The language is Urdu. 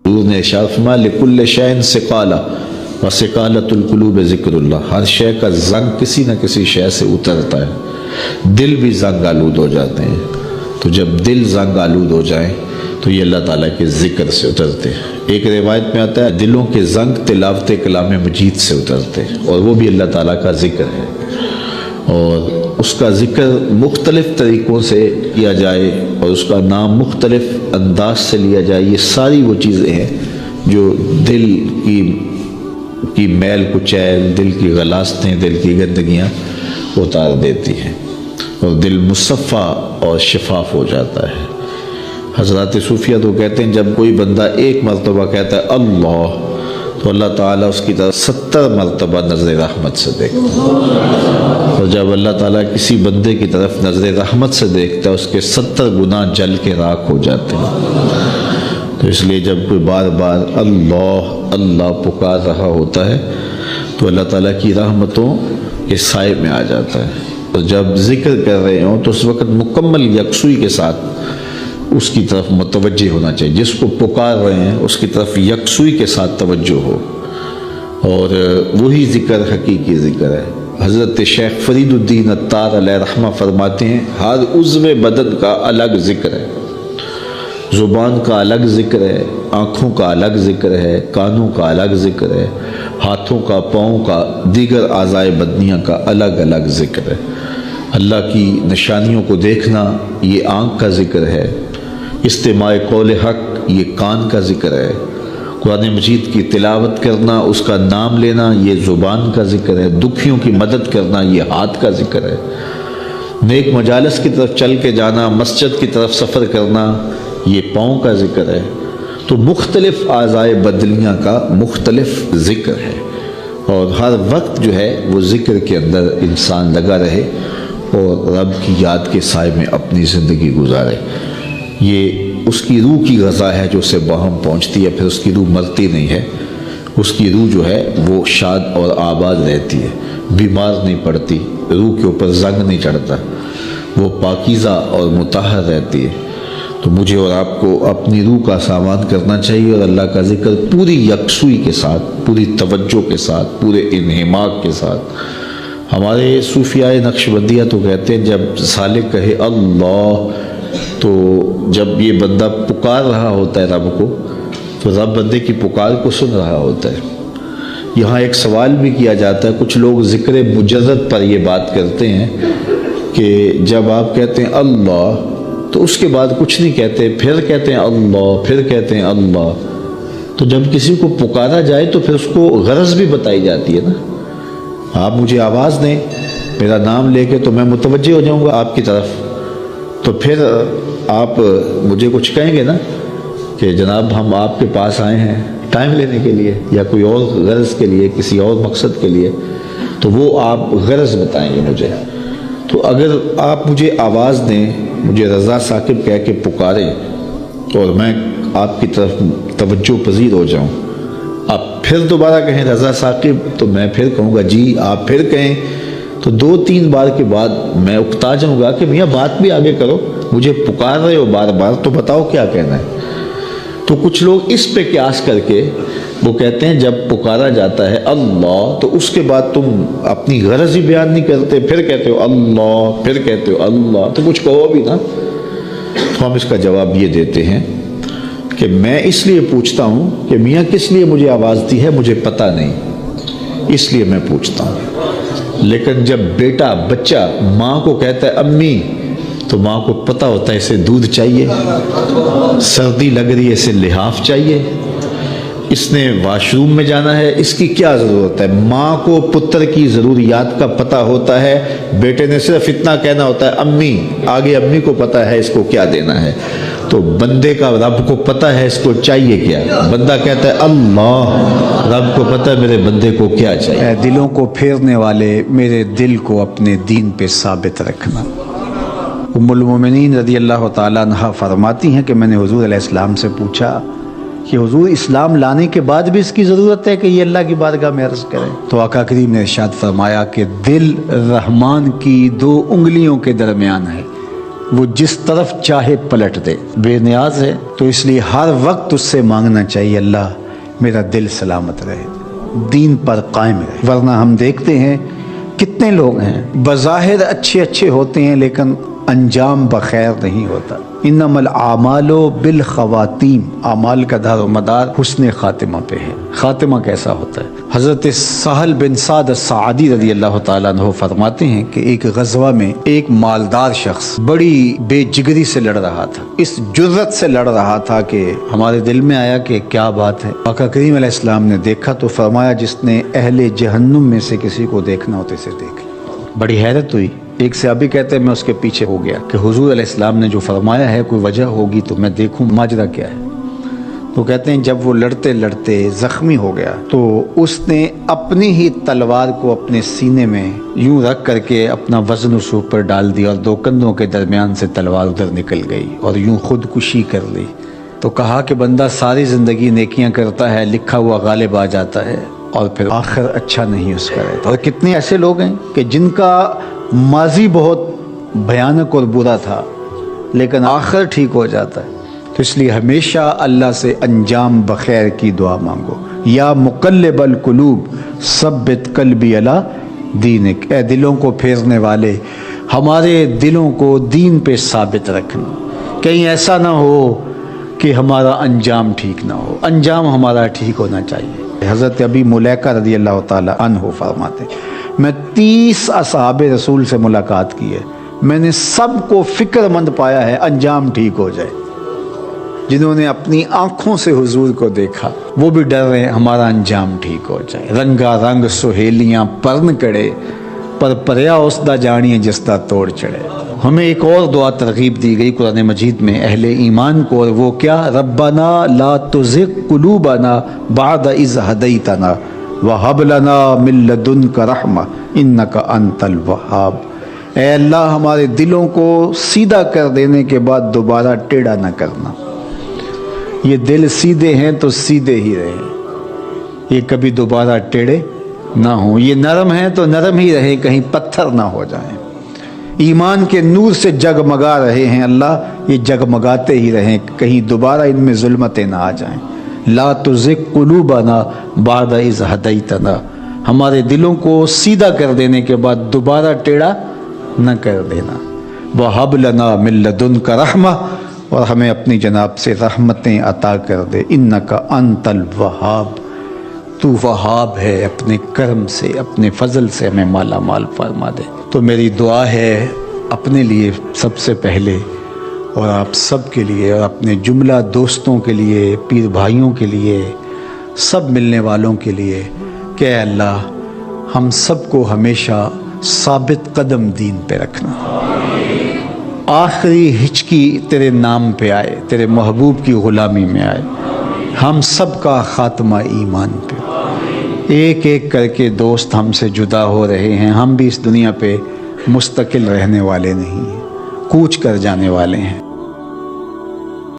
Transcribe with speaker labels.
Speaker 1: حضور نے ارشاد فرمایا لکل شیء ثقالہ وثقالۃ القلوب ذکر اللہ، ہر شے کا زنگ کسی نہ کسی شے سے اترتا ہے، دل بھی زنگ آلود ہو جاتے ہیں، تو جب دل زنگ آلود ہو جائیں تو یہ اللہ تعالیٰ کے ذکر سے اترتے ہیں۔ ایک روایت میں آتا ہے دلوں کے زنگ تلاوت کلام مجید سے اترتے ہیں، اور وہ بھی اللہ تعالیٰ کا ذکر ہے، اور اس کا ذکر مختلف طریقوں سے کیا جائے اور اس کا نام مختلف انداز سے لیا جائے، یہ ساری وہ چیزیں ہیں جو دل کی میل کچیل، دل کی غلاستیں، دل کی گندگیاں اتار دیتی ہیں اور دل مصفہ اور شفاف ہو جاتا ہے۔ حضرات صوفیہ تو کہتے ہیں جب کوئی بندہ ایک مرتبہ کہتا ہے اللہ، تو اللہ تعالیٰ اس کی طرف 70 مرتبہ نظر رحمت سے دیکھتا ہے، اور جب اللہ تعالیٰ کسی بندے کی طرف نظر رحمت سے دیکھتا ہے اس کے 70 گناہ جل کے راکھ ہو جاتے ہیں۔ تو اس لیے جب کوئی بار بار اللہ اللہ پکار رہا ہوتا ہے تو اللہ تعالیٰ کی رحمتوں کے سائے میں آ جاتا ہے، اور جب ذکر کر رہے ہوں تو اس وقت مکمل یکسوئی کے ساتھ اس کی طرف متوجہ ہونا چاہیے، جس کو پکار رہے ہیں اس کی طرف یکسوئی کے ساتھ توجہ ہو، اور وہی ذکر حقیقی ذکر ہے۔ حضرت شیخ فرید الدین عطار علیہ رحمہ فرماتے ہیں ہر عضو بدن کا الگ ذکر ہے، زبان کا الگ ذکر ہے، آنکھوں کا الگ ذکر ہے، کانوں کا الگ ذکر ہے، ہاتھوں کا، پاؤں کا، دیگر اعضائے بدنیاں کا الگ الگ ذکر ہے۔ اللہ کی نشانیوں کو دیکھنا یہ آنکھ کا ذکر ہے، استماع قول حق یہ کان کا ذکر ہے، قرآن مجید کی تلاوت کرنا، اس کا نام لینا یہ زبان کا ذکر ہے، دکھیوں کی مدد کرنا یہ ہاتھ کا ذکر ہے، نیک مجالس کی طرف چل کے جانا، مسجد کی طرف سفر کرنا یہ پاؤں کا ذکر ہے۔ تو مختلف اعضائے بدنیاں کا مختلف ذکر ہے، اور ہر وقت جو ہے وہ ذکر کے اندر انسان لگا رہے اور رب کی یاد کے سائے میں اپنی زندگی گزارے۔ یہ اس کی روح کی غذا ہے جو اسے باہم پہنچتی ہے، پھر اس کی روح مرتی نہیں ہے، اس کی روح جو ہے وہ شاد اور آباد رہتی ہے، بیمار نہیں پڑتی، روح کے اوپر زنگ نہیں چڑھتا، وہ پاکیزہ اور مطہر رہتی ہے۔ تو مجھے اور آپ کو اپنی روح کا سامان کرنا چاہیے اور اللہ کا ذکر پوری یکسوئی کے ساتھ، پوری توجہ کے ساتھ، پورے انہماک کے ساتھ۔ ہمارے صوفیاء نقشبندیہ تو کہتے ہیں جب سالک کہے اللہ، تو جب یہ بندہ پکار رہا ہوتا ہے رب کو، تو رب بندے کی پکار کو سن رہا ہوتا ہے۔ یہاں ایک سوال بھی کیا جاتا ہے، کچھ لوگ ذکر مجرد پر یہ بات کرتے ہیں کہ جب آپ کہتے ہیں اللہ تو اس کے بعد کچھ نہیں کہتے، پھر کہتے ہیں اللہ، پھر کہتے ہیں اللہ، تو جب کسی کو پکارا جائے تو پھر اس کو غرض بھی بتائی جاتی ہے نا۔ آپ مجھے آواز دیں میرا نام لے کے تو میں متوجہ ہو جاؤں گا آپ کی طرف، تو پھر آپ مجھے کچھ کہیں گے نا کہ جناب ہم آپ کے پاس آئے ہیں ٹائم لینے کے لیے یا کوئی اور غرض کے لیے، کسی اور مقصد کے لیے، تو وہ آپ غرض بتائیں گے مجھے۔ تو اگر آپ مجھے آواز دیں، مجھے رضا ثاقب کہہ کے پکاریں اور میں آپ کی طرف توجہ پذیر ہو جاؤں، آپ پھر دوبارہ کہیں رضا ثاقب، تو میں پھر کہوں گا جی، آپ پھر کہیں، تو 2-3 بار کے بعد میں اکتا جاؤں گا کہ میاں بات بھی آگے کرو، مجھے پکار رہے ہو بار بار تو بتاؤ کیا کہنا ہے۔ تو کچھ لوگ اس پہ قیاس کر کے وہ کہتے ہیں جب پکارا جاتا ہے اللہ تو اس کے بعد تم اپنی غرض ہی بیان نہیں کرتے، پھر کہتے ہو اللہ، پھر کہتے ہو اللہ، تو کچھ کہو بھی نا۔ تو ہم اس کا جواب یہ دیتے ہیں کہ میں اس لیے پوچھتا ہوں کہ میاں کس لیے مجھے آواز دی ہے مجھے پتہ نہیں، اس لیے میں پوچھتا ہوں۔ لیکن جب بیٹا، بچہ ماں کو کہتا ہے امی، تو ماں کو پتہ ہوتا ہے اسے دودھ چاہیے، سردی لگ رہی ہے اسے لحاف چاہیے، اس نے واش روم میں جانا ہے، اس کی کیا ضرورت ہے۔ ماں کو پتر کی ضروریات کا پتہ ہوتا ہے، بیٹے نے صرف اتنا کہنا ہوتا ہے امی، آگے امی کو پتہ ہے اس کو کیا دینا ہے۔ تو بندے کا رب کو پتہ ہے اس کو چاہیے کیا، بندہ کہتا ہے اللہ، رب کو پتہ ہے میرے بندے کو کیا چاہیے۔
Speaker 2: اے دلوں کو پھیرنے والے، میرے دل کو اپنے دین پہ ثابت رکھنا۔ ام المومنین رضی اللہ تعالیٰ عنہ فرماتی ہیں کہ میں نے حضور علیہ السلام سے پوچھا کہ حضور اسلام لانے کے بعد بھی اس کی ضرورت ہے کہ یہ اللہ کی بارگاہ میں عرض کرے؟ تو آقا کریم نے ارشاد فرمایا کہ دل رحمان کی 2 انگلیوں کے درمیان ہے، وہ جس طرف چاہے پلٹ دے، بے نیاز ہے، تو اس لیے ہر وقت اس سے مانگنا چاہیے اللہ میرا دل سلامت رہے، دین پر قائم رہے۔ ورنہ ہم دیکھتے ہیں کتنے لوگ ہیں بظاہر اچھے ہوتے ہیں لیکن انجام بخیر نہیں ہوتا۔ انما الاعمال بالخواتیم، اعمال کا دار و مدار حسن خاتمہ پہ ہے۔ خاتمہ کیسا ہوتا ہے؟ حضرت سہل بن سعد الساعدی رضی اللہ تعالیٰ عنہ فرماتے ہیں کہ ایک غزوہ میں ایک مالدار شخص بڑی بے جگری سے لڑ رہا تھا، اس جرت سے لڑ رہا تھا کہ ہمارے دل میں آیا کہ کیا بات ہے۔ آقا کریم علیہ السلام نے دیکھا تو فرمایا جس نے اہل جہنم میں سے کسی کو دیکھنا ہو تو اسے دیکھ لے۔ بڑی حیرت ہوئی۔ ایک صحابی کہتے ہیں میں اس کے پیچھے ہو گیا کہ حضور علیہ السلام نے جو فرمایا ہے کوئی وجہ ہوگی تو میں دیکھوں ماجرا کیا ہے۔ تو کہتے ہیں جب وہ لڑتے لڑتے زخمی ہو گیا تو اس نے اپنی ہی تلوار کو اپنے سینے میں یوں رکھ کر کے اپنا وزن اس اوپر ڈال دیا اور دو کندھوں کے درمیان سے تلوار ادھر نکل گئی اور یوں خودکشی کر لی۔ تو کہا کہ بندہ ساری زندگی نیکیاں کرتا ہے، لکھا ہوا غالب آ جاتا ہے اور پھر آخر اچھا نہیں اس کا رہتا۔ اور کتنے ایسے لوگ ہیں کہ جن کا ماضی بہت بھیانک اور برا تھا لیکن آخر ٹھیک ہو جاتا ہے۔ تو اس لیے ہمیشہ اللہ سے انجام بخیر کی دعا مانگو۔ یا مقلب القلوب ثبت قلبی علی دینک، اے دلوں کو پھیرنے والے ہمارے دلوں کو دین پہ ثابت رکھنا، کہیں ایسا نہ ہو کہ ہمارا انجام ٹھیک نہ ہو، انجام ہمارا ٹھیک ہونا چاہیے۔ حضرت ابی ملیکہ رضی اللہ تعالی عنہ فرماتے میں 30 اصحاب رسول سے ملاقات کی ہے، میں نے سب کو فکر مند پایا ہے انجام ٹھیک ہو جائے۔ جنہوں نے اپنی آنکھوں سے حضور کو دیکھا وہ بھی ڈر رہے ہیں ہمارا انجام ٹھیک ہو جائے۔ رنگا رنگ سہیلیاں پرن کڑے پر پریا اسدا جانیے جسدا توڑ چڑھے۔ ہمیں ایک اور دعا ترغیب دی گئی قرآن مجید میں اہل ایمان کو، اور وہ کیا؟ ربنا لا تزغ قلوبنا بعد اذ ہدیتنا وہب لنا من لدنک رحمہ انک انت الوہاب۔ اے اللہ ہمارے دلوں کو سیدھا کر دینے کے بعد دوبارہ ٹیڑھا نہ کرنا۔ یہ دل سیدھے ہیں تو سیدھے ہی رہیں، یہ کبھی دوبارہ ٹیڑھے نہ ہوں۔ یہ نرم ہیں تو نرم ہی رہیں، کہیں پتھر نہ ہو جائیں۔ ایمان کے نور سے جگمگا رہے ہیں اللہ، یہ جگمگاتے ہی رہیں، کہیں دوبارہ ان میں ظلمتیں نہ آ جائیں۔ لا تزغ قلوبنا بعد اذ ہدیتنا، ہمارے دلوں کو سیدھا کر دینے کے بعد دوبارہ ٹیڑھا نہ کر دینا۔ وہب لنا من لدنک رحمہ، اور ہمیں اپنی جناب سے رحمتیں عطا کر دے۔ انک انت الوہاب، تو وہاب ہے، اپنے کرم سے اپنے فضل سے ہمیں مالا مال فرما دے۔ تو میری دعا ہے اپنے لیے سب سے پہلے اور آپ سب کے لیے اور اپنے جملہ دوستوں کے لیے، پیر بھائیوں کے لیے، سب ملنے والوں کے لیے کہ اے اللہ ہم سب کو ہمیشہ ثابت قدم دین پہ رکھنا، آخری ہچکی تیرے نام پہ آئے، تیرے محبوب کی غلامی میں آئے، ہم سب کا خاتمہ ایمان پہ۔ ایک ایک کر کے دوست ہم سے جدا ہو رہے ہیں، ہم بھی اس دنیا پہ مستقل رہنے والے نہیں ہیں، کوچ کر جانے والے ہیں۔